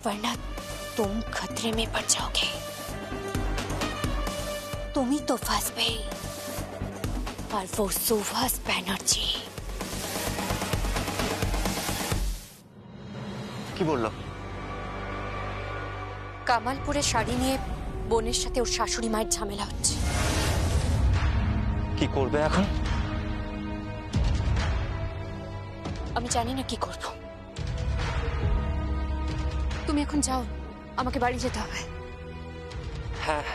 वरना तुम खतरे में पड़ जाओगे। तुम ही तो फंस गई और वो सुहास बैनर्जी। কি বললো? কামালপুরে শাড়ি নিয়ে বোনের সাথে ওর শাশুড়ি মায়ের ঝামেলা হচ্ছে। কি করবে এখন? আমি জানি না কি করব। তুমি এখন যাও, আমাকে বাড়ি যেতে হবে। হ্যাঁ,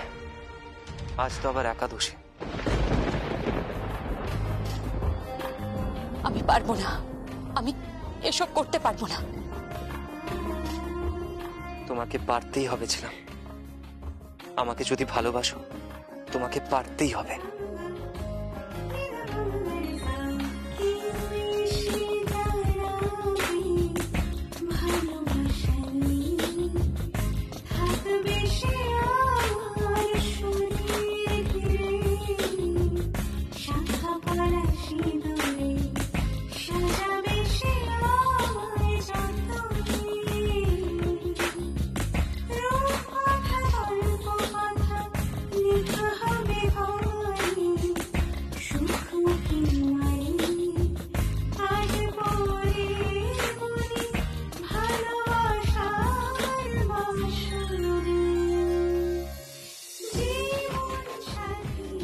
আজ তো আবার একাদশী। আমি পারবো না, আমি এসব করতে পারবো না। তোমাকে পারতেই হবে ছিলাম। আমাকে যদি ভালোবাসো তোমাকে পারতেই হবে।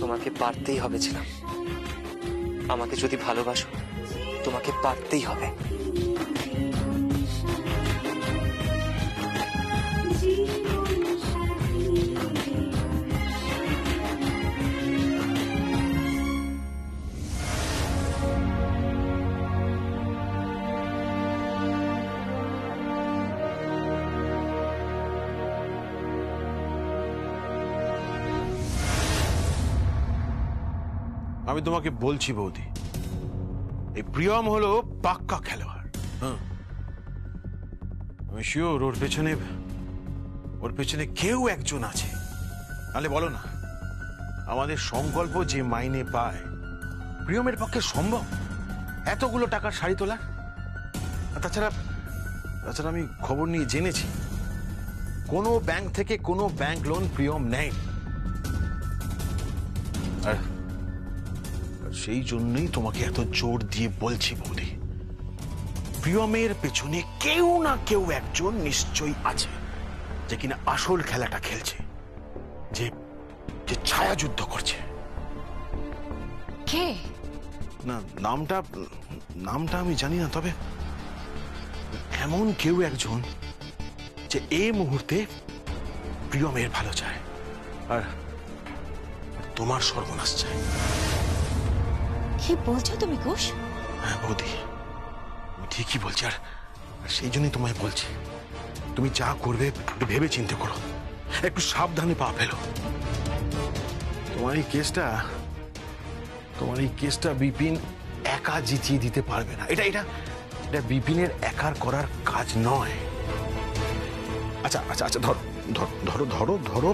তোমাকে পারতেই হবে ছিলাম। আমাকে যদি ভালোবাসো তোমাকে পারতেই হবে। আমি তোমাকে বলছি বৌদি, এই প্রিয়ম হলো পাক্কা খেলোয়াড়। আমি শিওর ওর পেছনে কেউ একজন আছে। তাহলে বলো না, আমাদের সংকল্প যে মাইনে পায় প্রিয়মের পক্ষে সম্ভব এতগুলো টাকার শাড়ি তোলার? তাছাড়া আমি খবর নিয়ে জেনেছি কোনো ব্যাংক থেকে কোনো ব্যাংক লোন প্রিয়ম নেয়। আর সেই জন্যই তোমাকে এত জোর দিয়ে বলছি বৌদি, প্রিয়মের পেছনে কেউ না কেউ একজন নিশ্চয়ই আছে যে কিনা আসল খেলাটা খেলছে, যে ছায়া যুদ্ধ করছে। কে? না, নামটা আমি জানি না, তবে এমন কেউ একজন যে এই মুহূর্তে প্রিয়মের ভালো চায় আর তোমার সর্বনাশ চায়। কি বলছো তুমি ঘোষ? হ্যাঁ বৌদি, আমি ঠিকই বলছি। আর সেই জন্যই তোমায় বলছি, তুমি যা করবে একটু ভেবে চিন্তে করো, একটু সাবধানে পা ফেলো। তোমার এই কেসটা বিপিন একা জিতিয়ে দিতে পারবে না। এটা বিপিনের একার করার কাজ নয়। আচ্ছা, ধরো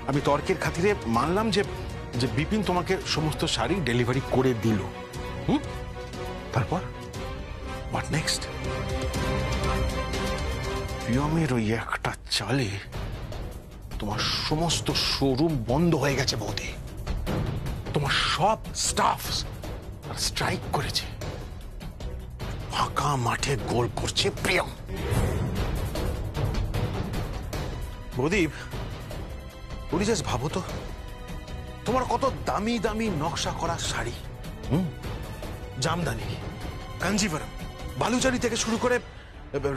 আমি তর্কের খাতিরে মানলাম যে বিপিন তোমাকে সমস্ত শাড়ি ডেলিভারি করে দিল। তারপর হোয়াট নেক্সট? প্রিয়মের ওই একটা চালে তোমার সমস্ত শোরুম বন্ধ হয়ে গেছে বৌদি। তোমার সব স্টাফ স্ট্রাইক করেছে। ফাঁকা মাঠে গোল করছে প্রিয়ম। বৌদি জাস্ট ভাবো তো, তোমার কত দামি দামি নকশা করা শাড়ি, জামদানি, কাঞ্জিভারম, বালুচারি থেকে শুরু করে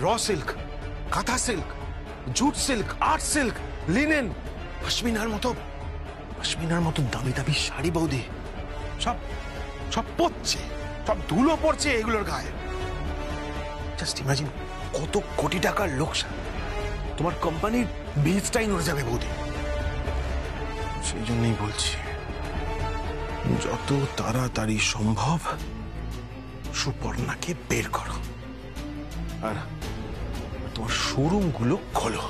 র silk, kantha silk, jute silk, art silk, linen, পশমিনার মতো দামি দামি শাড়ি বৌদি সব পড়ছে, সব ধুলো পড়ছে এগুলোর গায়ে। জাস্ট ইমাজিন কত কোটি টাকার লোকসান। তোমার কোম্পানির বিজটাই নড়ে যাবে বৌদি। সেই জন্যই বলছি, যত তাড়াতাড়ি সম্ভব সুপর্ণাকে বের করো আর তোমার শোরুমগুলো খোলো।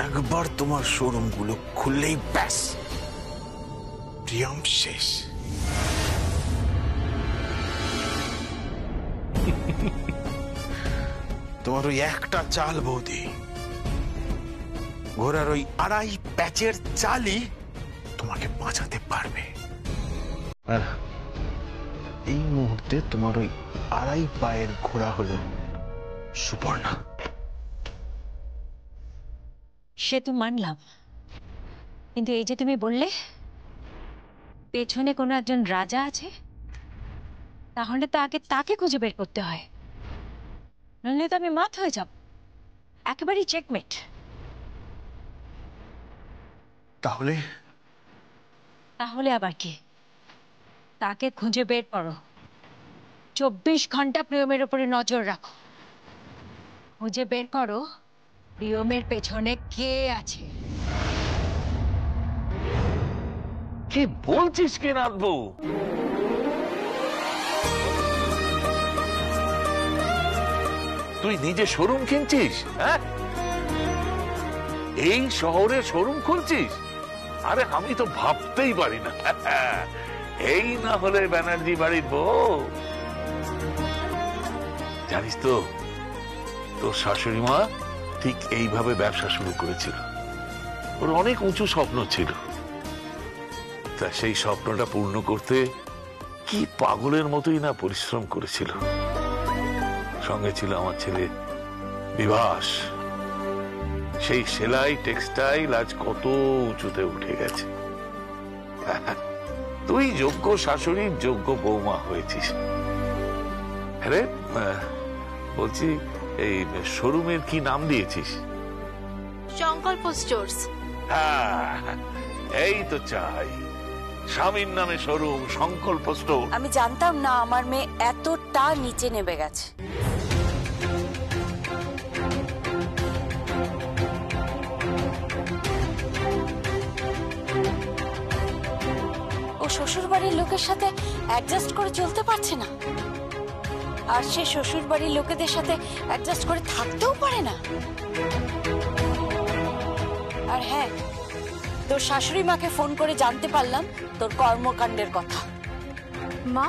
একবার তোমার শোরুমগুলো খুললেই ব্যাস, প্রিয়ম শেষ। তোমার ওই একটা চাল বৌদি, ঘোড়ার ওই 2.5 প্যাচের চালই তোমাকে বাঁচাতে পারবে। আর এই মুহূর্তে তোমার ওই 2.5 পায়ের ঘোড়া হলো সুপর্ণা। সে তো মানলাম, কিন্তু এই যে তুমি বললে পেছনে কোনো একজন রাজা আছে, তাহলে তো আগে তাকে খুঁজে বের করতে হয়, নইলে তো আমি মাত হয়ে যাব, একেবারেই চেকমেট। তাহলে তাহলে আবার কি? তাকে খুঁজে বের করো, 24 ঘন্টা প্রিয়মের উপরে নজর রাখো, খুঁজে বের করো প্রিয়মের পেছনে কে আছে। কি বলছিস কি নাথবু? তুই নিজে শোরুম কিনছিস? হ্যাঁ, এই শহরে শোরুম খুলছিস? আরে আমি তো ভাবতেই পারি না। এই না হলে ব্যানার্জি বাড়ির বউ। জানিস তো, তোর শাশুড়ি মা ঠিক এইভাবে ব্যবসা শুরু করেছিল। ওর অনেক উঁচু স্বপ্ন ছিল, তা সেই স্বপ্নটা পূর্ণ করতে কি পাগলের মতোই না পরিশ্রম করেছিল। সঙ্গে ছিল আমার ছেলে বিভাস। সেই সেলাই টেক্সটাইল আজ কত উঁচুতে উঠে গেছে। তুই যোগ্য শাশুড়ির যোগ্য বৌমা হয়েছিস। আরে বলছি, এই শোরুমের কি নাম দিয়েছিস? সংকল্প স্টোর্স। হ্যাঁ, এই তো চাই, স্বামীর নামে শোরুম, সংকল্প স্টোর। আমি জানতাম না আমার মেয়ে এতটা নিচে নেমে গেছে। ও শ্বশুর বাড়ির লোকের সাথে অ্যাডজাস্ট করে চলতে পারছে না, আর সে শ্বশুর বাড়ির লোকেদের সাথে অ্যাডজাস্ট করে থাকতেও পারে না। আর হ্যাঁ, তোর শাশুড়ি মাকে ফোন করে জানতে পারলাম তোর কর্মকাণ্ডের কথা। মা,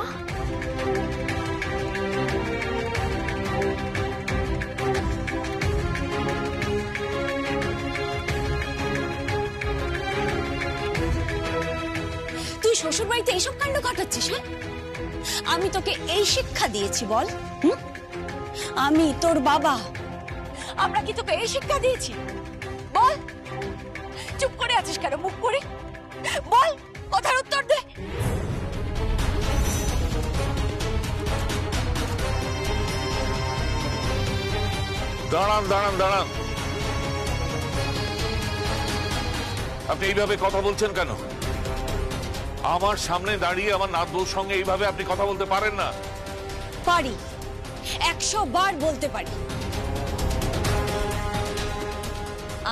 তুই শ্বশুর বাড়িতে এইসব কাণ্ড ঘটাচ্ছিস? হ্যাঁ, আমি তোকে এই শিক্ষা দিয়েছি বল? আমি তোর বাবা, আমরা কি তোকে এই শিক্ষা দিয়েছি? বল, চুপ করে আছিস কেন? মুখ করে বল, কথার উত্তর দে। দাঁড়ান দাঁড়ান দাঁড়ান, আপনি এইভাবে কথা বলছেন কেন? আমার সামনে দাঁড়িয়ে আমার নাতবউর সঙ্গে এইভাবে আপনি কথা বলতে পারেন না। পারি, 100 বার বলতে পারি।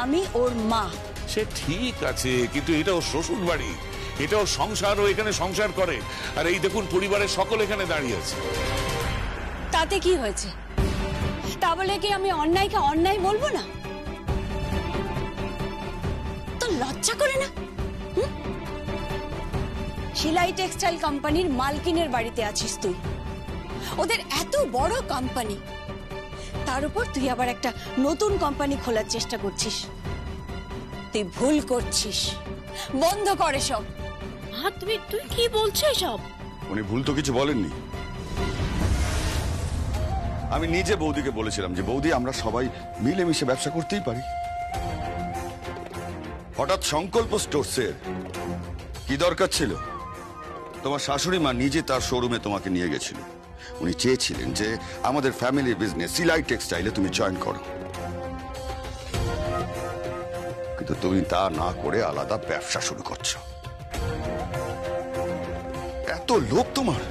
আমি ওর মা। সে ঠিক আছে, কিন্তু এটা ওর শ্বশুর বাড়ি, এটা ওর সংসার, ও এখানে সংসার করে। আর এই দেখুন, পরিবারের সকল এখানে দাঁড়িয়ে আছে। তাতে কি হয়েছে? তা বলে কি আমি অন্যায়কে অন্যায় বলবো না? তো লজ্জা করে না? সেলাই টেক্সটাইল কোম্পানির মালকিনের বাড়িতে আছিস তুই, ওদের এত বড় কোম্পানি, তার উপর তুই আবার একটা নতুন কোম্পানি খোলার চেষ্টা করছিস। তুই ভুল করছিস, বন্ধ করে সব। হ্যাঁ, তুই কি বলছো সব? উনি ভুল তো কিছু বলেননি। আমি নিজে বৌদিকে বলেছিলাম যে বৌদি, আমরা সবাই মিলেমিশে ব্যবসা করতেই পারি। হঠাৎ সংকল্প স্টোরসের কি দরকার ছিল? তোমার শাশুড়ি মা নিজে তার শোরুমে তোমাকে নিয়ে গেছিল। উনি চেয়েছিলেন যে আমাদের ফ্যামিলির বিজনেস সেলাই টেক্সটাইলে তুমি জয়েন করো, কিন্তু তুমি তা না করে আলাদা ব্যবসা শুরু করছো। এত লোভ তোমার!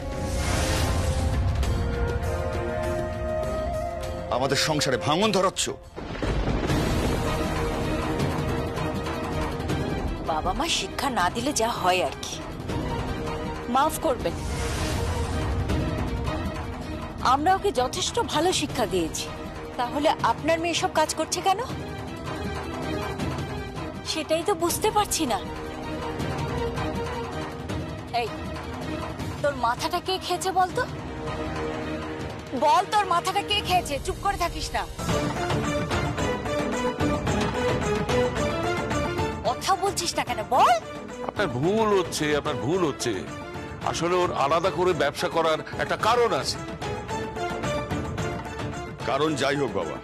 আমাদের সংসারে ভাঙন ধরাচ্ছ। বাবা মা শিক্ষা না দিলে যা হয় আর কি। মাফ করবেন, আমরা ওকে যথেষ্ট ভালো শিক্ষা দিয়েছি। তাহলে আপনার মেয়ে সব কাজ করছে কেন? সেটাই তো বুঝতে পারছি না। এই, তোর মাথাটা কে খেয়েছে বলতো? বল তোর মাথাটা কে খেয়েছে? চুপ করে থাকিস না, কথা বলছিস না কেন? বল। আপনার ভুল হচ্ছে। আসলে ওর আলাদা করে ব্যবসা করার একটা কারণ আছে। কারণ যাই হোক বাবা,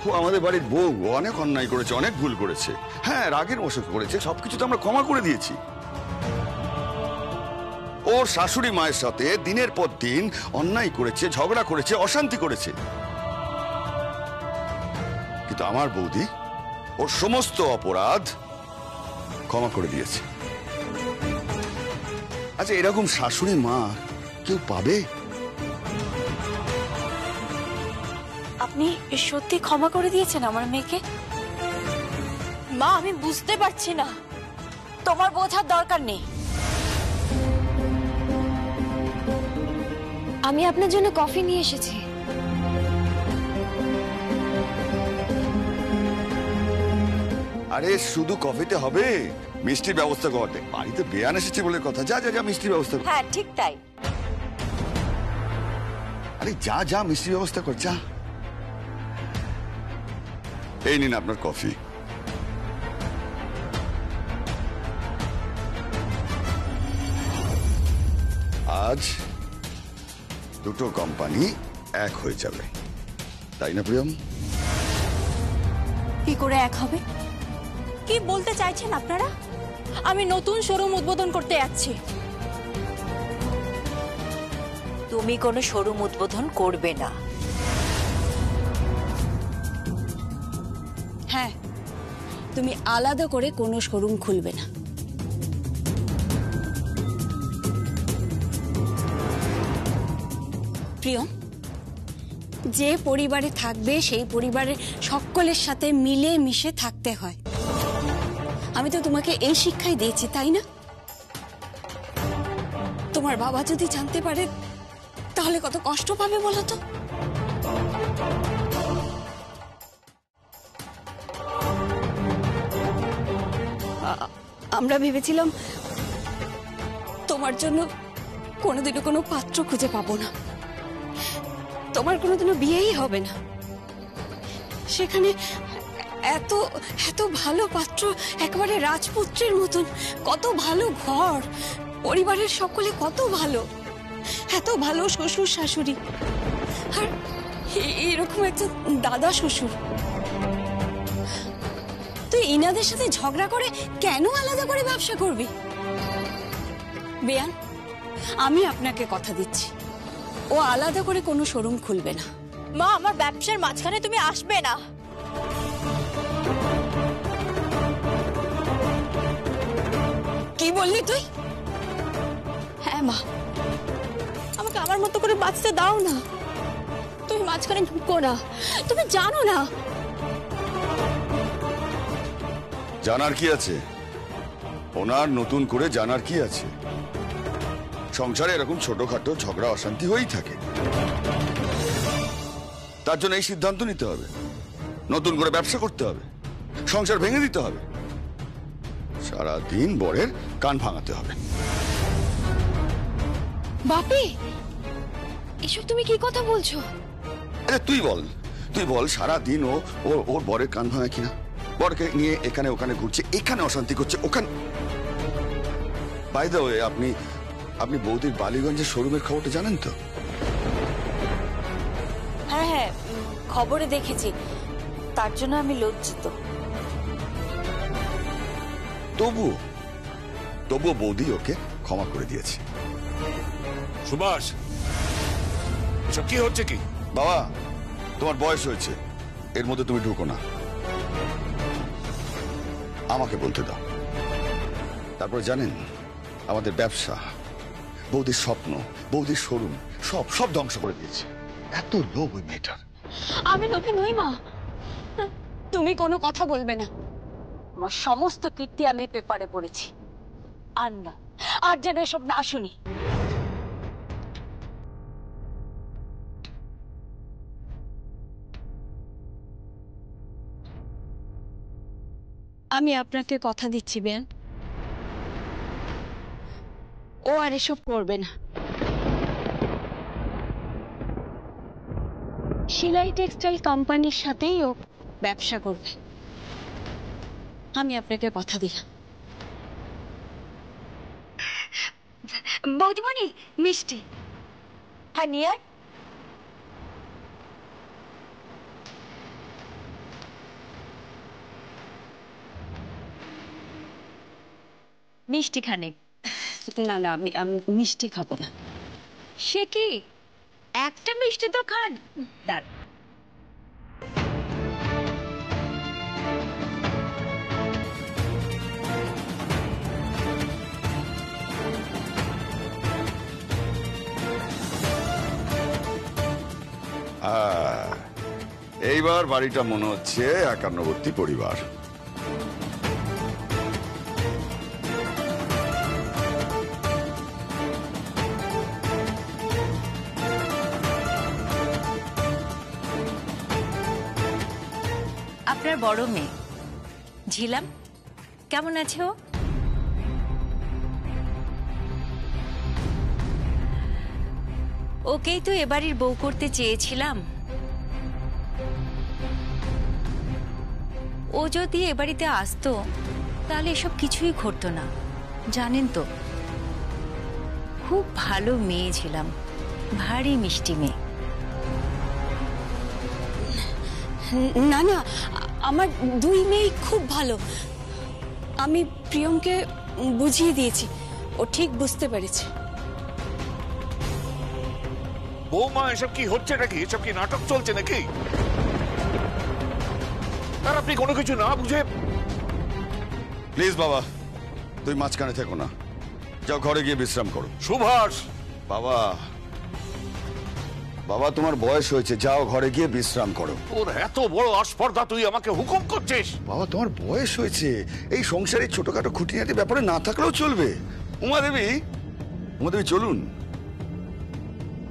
ও আমাদের বাড়ির বউ, ও অনেক অন্যায় করেছে, অনেক ভুল করেছে। হ্যাঁ, রাগের বশে করেছে, সবকিছু তো আমরা ক্ষমা করে দিয়েছি। ওর শাশুড়ি মায়ের সাথে দিনের পর দিন অন্যায় করেছে, ঝগড়া করেছে, অশান্তি করেছে, কিন্তু আমার বৌদি ওর সমস্ত অপরাধ ক্ষমা করে দিয়েছে। আচ্ছা, এরকম শাশুড়ি মা কেউ পাবে? আপনি সত্যি ক্ষমা করে দিয়েছেন আমার মেয়েকে? মা, আমি বুঝতে পারছি না, তোমার বোঝার দরকার নেই। আমি আপনার জন্য কফি নিয়ে এসেছি। আরে শুধু কফিতে হবে, মিষ্টির ব্যবস্থা করতে। বাড়িতে বেয়ান এসেছে বলে কথা। যা যা যা, মিষ্টির ব্যবস্থা কর। হ্যাঁ, ঠিক তাই। আরে যা যা, মিষ্টির ব্যবস্থা কর, যা। এই নিন আপনার কফি। আজ দুটো কোম্পানি এক হয়ে যাবে, তাই না প্রিয়ম? কি করে এক হবে? কি বলতে চাইছেন আপনারা? আমি নতুন শোরুম উদ্বোধন করতে যাচ্ছি। তুমি কোনো শোরুম উদ্বোধন করবে না। হ্যাঁ, তুমি আলাদা করে কোনো শোরুম খুলবে না। প্রিয়ম, যে পরিবারে থাকবে সেই পরিবারের সকলের সাথে মিলে মিশে থাকতে হয়। আমি তো তোমাকে এই শিক্ষাই দিয়েছি, তাই না? তোমার বাবা যদি জানতে পারে তাহলে কত কষ্ট পাবে বলো তো? আমরা ভেবেছিলাম তোমার জন্য কোনোদিনও কোনো পাত্র খুঁজে পাবো না, তোমার কোনোদিনও বিয়েই হবে না। সেখানে এত এত ভালো পাত্র, একেবারে রাজপুত্রের মতন, কত ভালো ঘর, পরিবারের সকলে কত ভালো, এত ভালো শ্বশুর শাশুড়ি, আর এরকম একজন দাদা শ্বশুর। তুই ইনাদের সাথে ঝগড়া করে কেন আলাদা করে ব্যবসা করবি? বেয়ান, আমি আপনাকে কথা দিচ্ছি, ও আলাদা করে কোনো শোরুম খুলবে না। মা, আমার ব্যবসার মাঝখানে তুমি আসবে না। কি বললি তুই? হ্যাঁ মা, আমাকে আমার মতো করে বাঁচতে দাও না, তুমি মাঝখানে ঢুকো না। তুমি জানো না। জানার কি আছে? ওনার নতুন করে জানার কি আছে? সংসারে এরকম ছোটখাটো ঝগড়া অশান্তি হয়েই থাকে, তার জন্য এই সিদ্ধান্ত নিতে হবে, নতুন করে ব্যবসা করতে হবে, সংসার ভেঙে দিতে হবে, সারাদিন বরের কান ভাঙাতে হবে। বাপি, এসব তুমি কি কথা বলছো? আরে তুই বল সারাদিন ওর বরের কান ভাঙা কিনা? বরকে নিয়ে এখানে ওখানে ঘুরছে, এখানে অশান্তি করছে, ওখানে। বাই দ্য ওয়ে, আপনি বৌদির বালিগঞ্জের শোরুমের খবরটা জানেন তো? হ্যাঁ হ্যাঁ, খবরে দেখেছি, তার জন্য আমি লজ্জিত। তবুও বৌদি ওকে ক্ষমা করে দিয়েছে। সুভাষ, এসব কি হচ্ছে কি? বাবা, তোমার বয়স হয়েছে, এর মধ্যে তুমি ঢুকো না, আমাকে বলতে দাও। তারপরে জানেন, আমাদের ব্যবসা, বৌদির স্বপ্ন, বৌদির শোরুম, সব ধ্বংস করে দিয়েছে। এত লোভ ওই মেয়েটার। আমি লোভী নই মা, তুমি কোনো কথা বলবে না। আমার সমস্ত কীর্তি আমি পেপারে পড়েছি, আর না, আর যেন এসব না শুনি। আমি আপনাকে কথা দিচ্ছি বেন, ও আর এসব করবে না। সেলাই টেক্সটাইল কোম্পানির সাথেই ও ব্যবসা করবে, আমি আপনাকে কথা দিলাম। বৌদিমণি মিষ্টি। হ্যাঁ নিয়ে আয়। মিষ্টি খানে। না না, আমি আমি মিষ্টি খাবো না। সে কি, একটা মিষ্টি তো খান। দাঁড়। এইবার বাড়িটা মনে হচ্ছে একান্নবর্তী পরিবার। আপনার বড় মেয়ে ঝিলাম কেমন আছে ও? ওকেই তো এবাড়ির বউ করতে চেয়েছিলাম। ও যদি এ বাড়িতে আসতো তাহলে এসব কিছুই ঘটতো না। জানেন তো, খুব ভালো মেয়ে ছিলাম, ভারী মিষ্টি মেয়ে। না না, আমার দুই মেয়ে খুব ভালো। আমি প্রিয়মকে বুঝিয়ে দিয়েছি, ও ঠিক বুঝতে পেরেছে। বৌমা, এসব কি হচ্ছে নাকি? এসব কি নাটক চলছে নাকি? আর আপনি কোনো কিছু না বুঝে। প্লিজ বাবা, তুই মাঝখানে থেকো না, যাও ঘরে গিয়ে বিশ্রাম করো। সুভাষ, বাবা, বাবা তোমার বয়স হয়েছে, যাও ঘরে গিয়ে বিশ্রাম করো। তোর এত বড় আস্পর্ধা, তুই আমাকে হুকুম করছিস? বাবা তোমার বয়স হয়েছে, এই সংসারে ছোটখাটো খুঁটিনাটি ব্যাপারে না থাকলেও চলবে। উমা দেবী, উমা দেবী চলুন।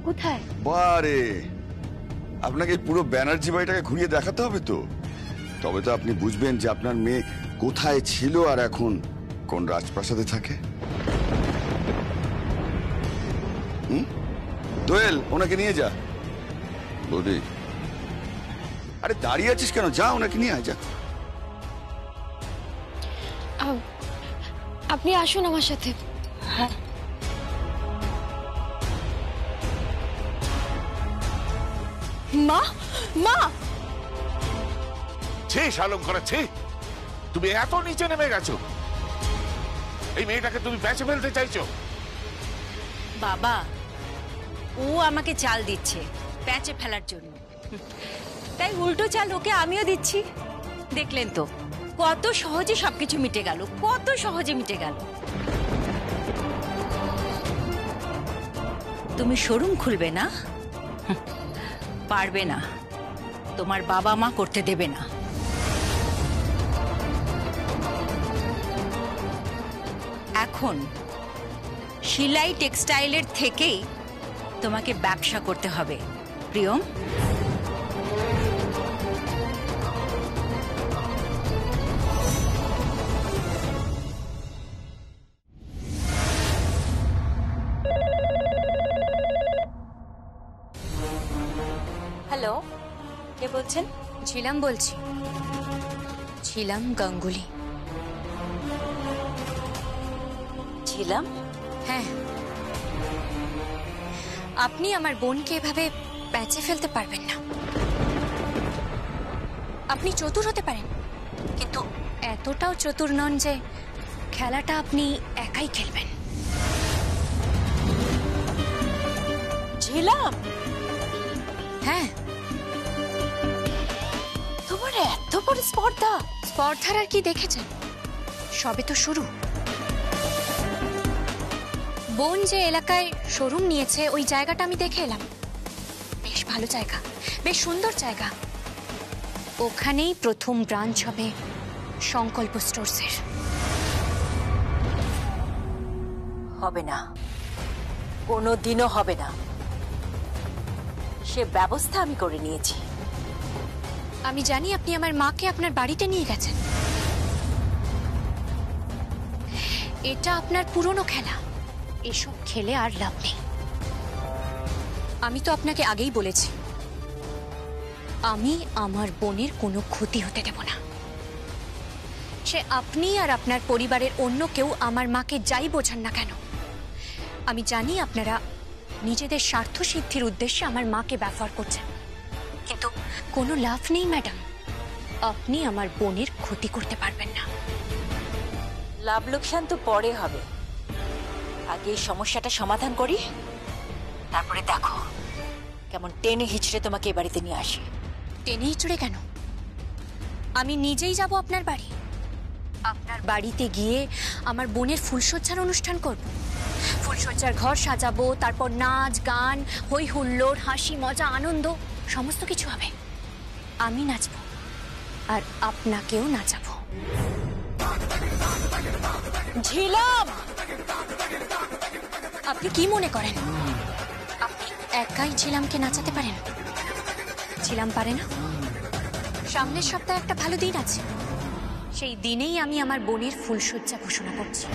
কোথায়? বারে, আপনাকে পুরো ব্যানার্জি বাড়িটাকে ঘুরিয়ে দেখাতে হবে তো, তবে তো আপনি বুঝবেন যে আপনার মেয়ে কোথায় ছিল আর এখন কোন রাজপ্রাসাদে থাকে। দোয়েল, ওনাকে নিয়ে যা। বৌদি, আরে দাঁড়িয়ে আছিস কেন? যা, ওনাকে নিয়ে আয়, যা। আপনি আসুন আমার সাথে। হ্যাঁ। মা, মা! ছি শালম করেছি, তুমি এত নিচে নেমে গেছো। এই মেয়েটাকে তুমি বেঁচে ফেলতে চাইছো? বাবা, ও আমাকে চাল দিচ্ছে প্যাচে ফেলার জন্য, তাই উল্টো চাল ওকে আমিও দিচ্ছি। দেখলেন তো কত সহজে সবকিছু মিটে গেল, কত সহজে মিটে গেল। তুমি শোরুম খুলবে না? পারবে না, তোমার বাবা মা করতে দেবে না। এখন সেলাই টেক্সটাইলের থেকেই তোমাকে ব্যবসা করতে হবে প্রিয়ম। হ্যালো, কে বলছেন? ঝিলাম বলছি, ঝিলাম গাঙ্গুলি। ছিলাম? হ্যাঁ, আপনি আমার বোনকে এভাবে প্যাচে ফেলতে পারবেন না। আপনি চতুর হতে পারেন, কিন্তু এতটাও চতুর নন যে খেলাটা আপনি একাই খেলবেন। ছিলাম? হ্যাঁ, তোমার এত বড় স্পর্ধা! স্পর্ধার আর কি দেখেছেন, সবে তো শুরু। বোন যে এলাকায় শোরুম নিয়েছে, ওই জায়গাটা আমি দেখে এলাম। বেশ ভালো জায়গা, বেশ সুন্দর জায়গা। ওখানেই প্রথম ব্রাঞ্চ হবে সংকল্প স্টোরসের। হবে না, কোনোদিনও হবে না। সে ব্যবস্থা আমি করে নিয়েছি। আমি জানি আপনি আমার মাকে আপনার বাড়িতে নিয়ে গেছেন। এটা আপনার পুরনো খেলা, এসব খেলে আর লাভ নেই। আমি তো আপনাকে আগেই বলেছি, আমি আমার বোনের কোনো ক্ষতি হতে দেব না। সে আপনি আর আপনার পরিবারের অন্য কেউ আমার মাকে যাই বোঝান না কেন, আমি জানি আপনারা নিজেদের স্বার্থ সিদ্ধির উদ্দেশ্যে আমার মাকে ব্যবহার করছেন, কিন্তু কোনো লাভ নেই ম্যাডাম। আপনি আমার বোনের ক্ষতি করতে পারবেন না। লাভ লোকসান তো পরে হবে, আগে এই সমস্যাটা সমাধান করি, তারপরে দেখো কেমন টেনে হিচড়ে তোমাকে এ বাড়িতে নিয়ে আসি। টেনে হিচড়ে কেন? আমি নিজেই যাব আপনার বাড়ি। আপনার বাড়িতে গিয়ে আমার বোনের ফুলশয্যার অনুষ্ঠান করব। ফুলশয্যার ঘর সাজাবো, তারপর নাচ গান, হই হুল্লোড়, হাসি মজা আনন্দ সমস্ত কিছু হবে। আমি নাচবো আর আপনাকেও নাচাবো। ঝিলাম, আপনি কি মনে করেন আপনি একাই ঝিলামকে নাচাতে পারেন? ঝিলাম পারে না। সামনের সপ্তাহে একটা ভালো দিন আছে, সেই দিনেই আমি আমার বোনের ফুলশয্যা ঘোষণা করছি।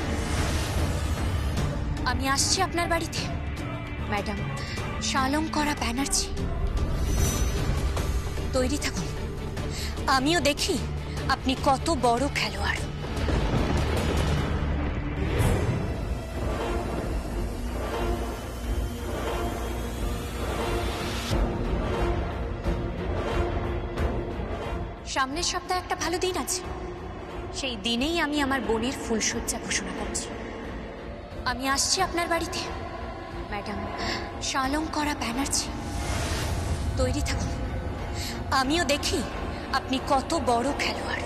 আমি আসছি আপনার বাড়িতে, ম্যাডাম শালঙ্করা ব্যানার্জি। তৈরি থাকুন, আমিও দেখি আপনি কত বড় খেলোয়াড়। সামনের সপ্তাহে একটা ভালো দিন আছে, সেই দিনেই আমি আমার বোনের ফুলশয্যা ঘোষণা করছি। আমি আসছি আপনার বাড়িতে, ম্যাডাম শালঙ্করা ব্যানার্জি। তৈরি থাকুন, আমিও দেখি আপনি কত বড় খেলোয়াড়।